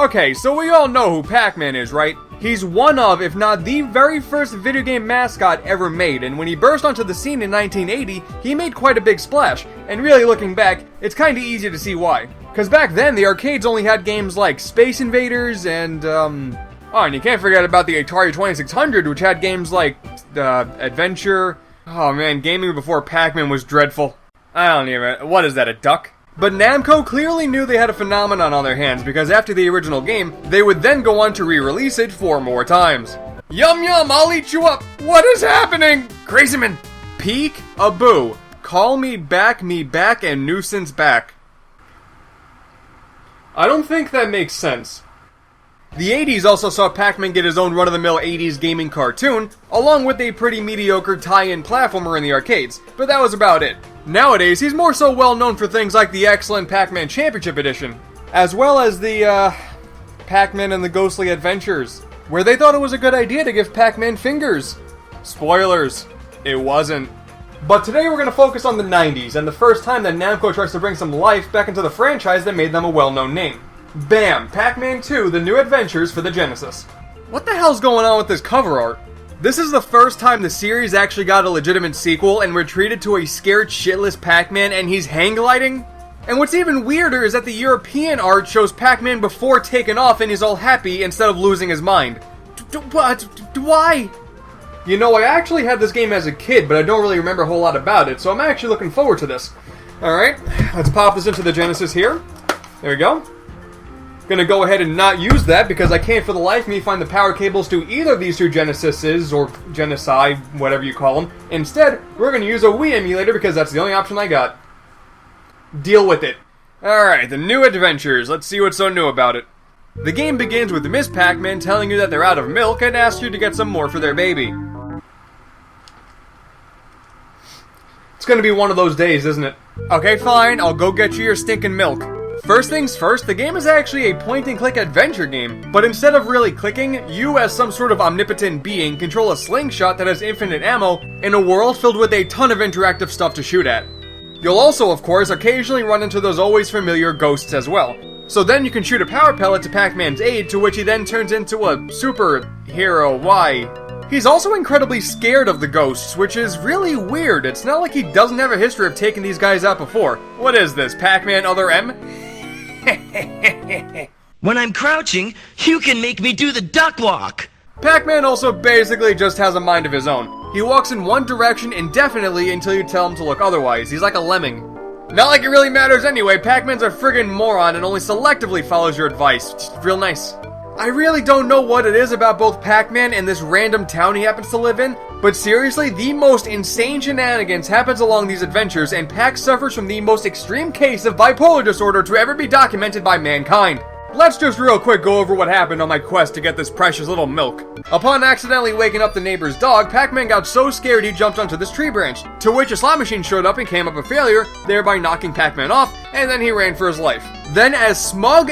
Okay, so we all know who Pac-Man is, right? He's one of, if not the very first video game mascot ever made, and when he burst onto the scene in 1980, he made quite a big splash, and really looking back, it's kinda easy to see why. Cause back then, the arcades only had games like Space Invaders and, oh, and you can't forget about the Atari 2600, which had games like, Adventure. Oh man, gaming before Pac-Man was dreadful. I don't even, what is that, a duck? But Namco clearly knew they had a phenomenon on their hands, because after the original game, they would then go on to re-release it 4 more times. Yum yum, I'll eat you up! What is happening? Crazyman! Peek-a-boo. Call me back, and nuisance back. I don't think that makes sense. The 80s also saw Pac-Man get his own run-of-the-mill 80s gaming cartoon, along with a pretty mediocre tie-in platformer in the arcades, but that was about it. Nowadays, he's more so well known for things like the excellent Pac-Man Championship Edition, as well as the, Pac-Man and the Ghostly Adventures, where they thought it was a good idea to give Pac-Man fingers. Spoilers, it wasn't. But today we're going to focus on the 90s, and the first time that Namco tries to bring some life back into the franchise that made them a well-known name. Bam! Pac-Man 2, The New Adventures for the Genesis. What the hell's going on with this cover art? This is the first time the series actually got a legitimate sequel and we're treated to a scared shitless Pac-Man and he's hang gliding? And what's even weirder is that the European art shows Pac-Man before taking off and he's all happy instead of losing his mind. Why? You know, I actually had this game as a kid, but I don't really remember a whole lot about it, so I'm actually looking forward to this. Alright, let's pop this into the Genesis here. There we go. Gonna go ahead and not use that because I can't for the life of me find the power cables to either of these two Genesises, or Genocide, whatever you call them. Instead, we're gonna use a Wii emulator because that's the only option I got. Deal with it. Alright, The New Adventures. Let's see what's so new about it. The game begins with Miss Pac-Man telling you that they're out of milk and asks you to get some more for their baby. It's gonna be one of those days, isn't it? Okay, fine, I'll go get you your stinking milk. First things first, the game is actually a point-and-click adventure game, but instead of really clicking, you as some sort of omnipotent being control a slingshot that has infinite ammo in a world filled with a ton of interactive stuff to shoot at. You'll also, of course, occasionally run into those always familiar ghosts as well. So then you can shoot a power pellet to Pac-Man's aid, to which he then turns into a superhero. Why? He's also incredibly scared of the ghosts, which is really weird. It's not like he doesn't have a history of taking these guys out before. What is this, Pac-Man Other M? When I'm crouching, you can make me do the duck walk. Pac-Man also basically just has a mind of his own. He walks in one direction indefinitely until you tell him to look otherwise. He's like a lemming. Not like it really matters anyway. Pac-Man's a friggin' moron and only selectively follows your advice. Just real nice. I really don't know what it is about both Pac-Man and this random town he happens to live in, but seriously, the most insane shenanigans happens along these adventures, and Pac suffers from the most extreme case of bipolar disorder to ever be documented by mankind. Let's just real quick go over what happened on my quest to get this precious little milk. Upon accidentally waking up the neighbor's dog, Pac-Man got so scared he jumped onto this tree branch, to which a slot machine showed up and came up a failure, thereby knocking Pac-Man off, and then he ran for his life. Then, as smug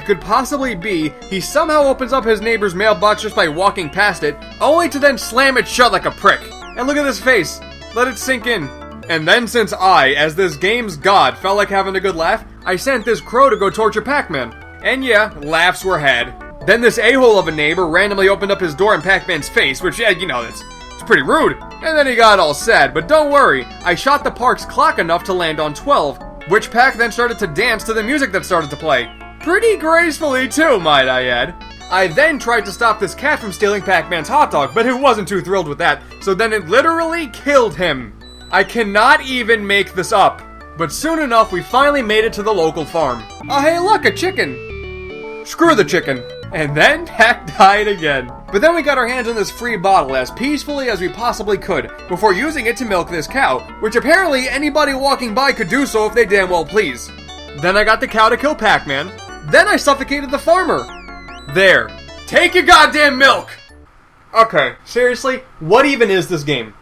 could possibly be, he somehow opens up his neighbor's mailbox just by walking past it, only to then slam it shut like a prick. And look at this face. Let it sink in. And then, since I, as this game's god, felt like having a good laugh, I sent this crow to go torture Pac-Man. And yeah, laughs were had. Then this a-hole of a neighbor randomly opened up his door in Pac-Man's face, which, yeah, you know, it's pretty rude. And then he got all sad, but don't worry, I shot the park's clock enough to land on 12, which Pac then started to dance to the music that started to play. Pretty gracefully too, might I add. I then tried to stop this cat from stealing Pac-Man's hot dog, but it wasn't too thrilled with that, so then it literally killed him. I cannot even make this up. But soon enough, we finally made it to the local farm. Oh hey look, a chicken! Screw the chicken. And then Pac died again. But then we got our hands on this free bottle as peacefully as we possibly could, before using it to milk this cow, which apparently anybody walking by could do so if they damn well please. Then I got the cow to kill Pac-Man. Then I suffocated the farmer. There. Take your goddamn milk! Okay, seriously, what even is this game?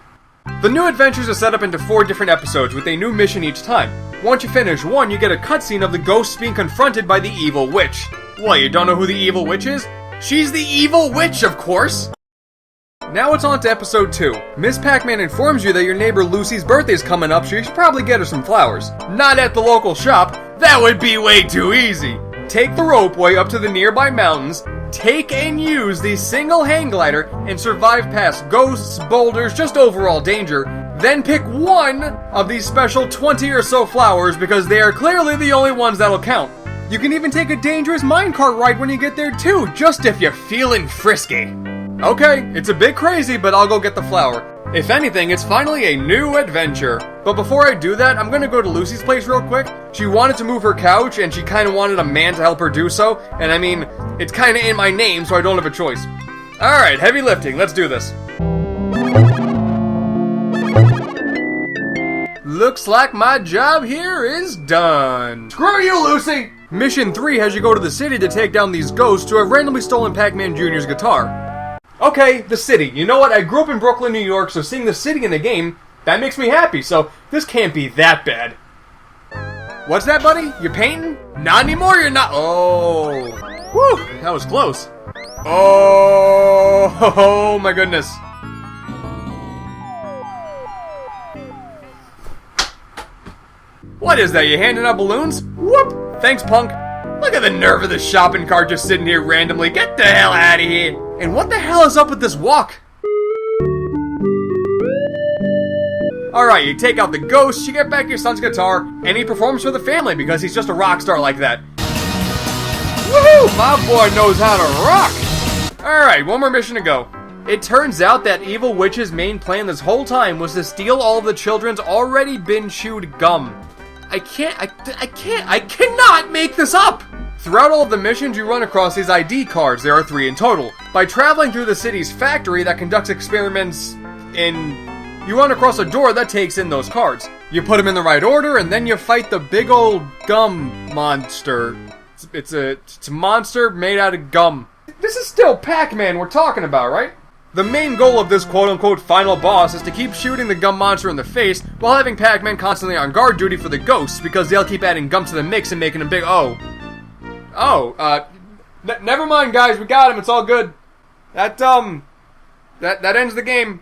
The New Adventures are set up into 4 different episodes with a new mission each time. Once you finish one, you get a cutscene of the ghosts being confronted by the evil witch. What, you don't know who the evil witch is? She's the evil witch, of course! Now it's on to episode 2. Miss Pac-Man informs you that your neighbor Lucy's birthday is coming up, so you should probably get her some flowers. Not at the local shop. That would be way too easy. take the ropeway up to the nearby mountains, take and use the single hang glider, and survive past ghosts, boulders, just overall danger. Then pick one of these special 20 or so flowers because they are clearly the only ones that'll count. You can even take a dangerous minecart ride when you get there too, just if you're feeling frisky. Okay, it's a bit crazy, but I'll go get the flower. If anything, it's finally a new adventure. But before I do that, I'm gonna go to Lucy's place real quick. She wanted to move her couch, and she kinda wanted a man to help her do so. And I mean, it's kinda in my name, so I don't have a choice. Alright, heavy lifting, let's do this. Looks like my job here is done. Screw you, Lucy! Mission 3 has you go to the city to take down these ghosts who have randomly stolen Pac-Man Jr.'s guitar. Okay, the city. You know what? I grew up in Brooklyn, New York, so seeing the city in a game, that makes me happy, so this can't be that bad. What's that, buddy? You painting? Not anymore, you're not. Oh. Whew, that was close. Oh my goodness. What is that, you handing out balloons? Whoop! Thanks, punk. Look at the nerve of the shopping cart just sitting here randomly. Get the hell out of here. And what the hell is up with this walk? Alright, you take out the ghost, you get back your son's guitar, and he performs for the family because he's just a rock star like that. Woohoo! My boy knows how to rock! Alright, one more mission to go. It turns out that Evil Witch's main plan this whole time was to steal all of the children's already been chewed gum. I cannot make this up! Throughout all of the missions, you run across these ID cards. There are 3 in total. By traveling through the city's factory that conducts experiments you run across a door that takes in those cards. You put them in the right order, and then you fight the big old gum monster. It's a monster made out of gum. This is still Pac-Man we're talking about, right? The main goal of this quote-unquote final boss is to keep shooting the gum monster in the face while having Pac-Man constantly on guard duty for the ghosts because they'll keep adding gum to the mix and making them big. Never mind, guys, we got him, it's all good. That ends the game.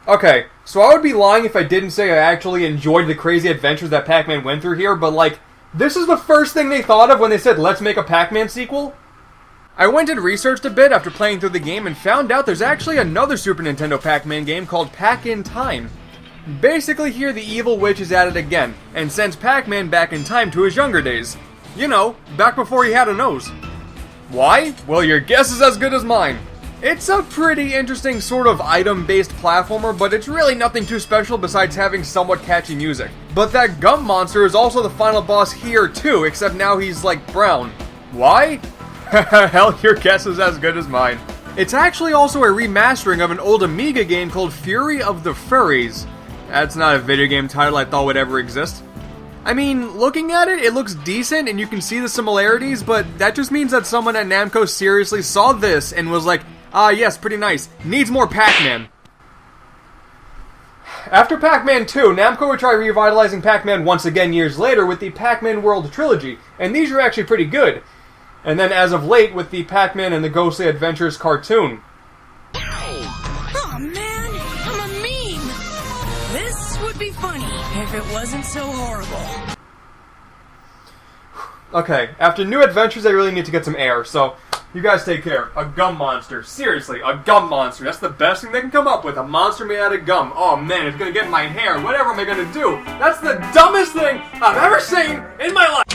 Okay, so I would be lying if I didn't say I actually enjoyed the crazy adventures that Pac-Man went through here, but like, this is the first thing they thought of when they said, let's make a Pac-Man sequel? I went and researched a bit after playing through the game and found out there's actually another Super Nintendo Pac-Man game called Pac-in-Time. Basically here the Evil Witch is at it again, and sends Pac-Man back in time to his younger days. You know, back before he had a nose. Why? Well, your guess is as good as mine. It's a pretty interesting sort of item-based platformer, but it's really nothing too special besides having somewhat catchy music. But that gum monster is also the final boss here too, except now he's like brown. Why? Hell, your guess is as good as mine. It's actually also a remastering of an old Amiga game called Fury of the Furries. That's not a video game title I thought would ever exist. I mean, looking at it, it looks decent and you can see the similarities, but that just means that someone at Namco seriously saw this and was like, ah yes, pretty nice, needs more Pac-Man. After Pac-Man 2, Namco would try revitalizing Pac-Man once again years later with the Pac-Man World Trilogy, and these are actually pretty good. And then as of late with the Pac-Man and the Ghostly Adventures cartoon. Oh man, I'm a meme! This would be funny if it wasn't so horrible. Okay, after New Adventures I really need to get some air, so you guys take care. A gum monster. Seriously, a gum monster. That's the best thing they can come up with. A monster made out of gum. Oh man, it's gonna get in my hair. Whatever am I gonna do? That's the dumbest thing I've ever seen in my life!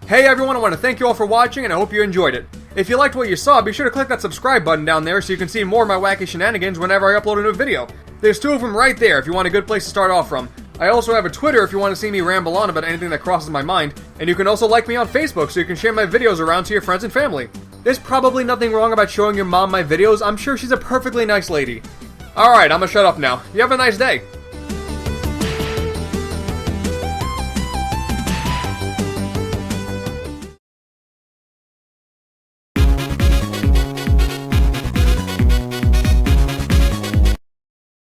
Hey everyone, I want to thank you all for watching and I hope you enjoyed it. If you liked what you saw, be sure to click that subscribe button down there so you can see more of my wacky shenanigans whenever I upload a new video. There's 2 of them right there if you want a good place to start off from. I also have a Twitter if you want to see me ramble on about anything that crosses my mind, and you can also like me on Facebook so you can share my videos around to your friends and family. There's probably nothing wrong about showing your mom my videos, I'm sure she's a perfectly nice lady. Alright, I'm gonna shut up now. You have a nice day.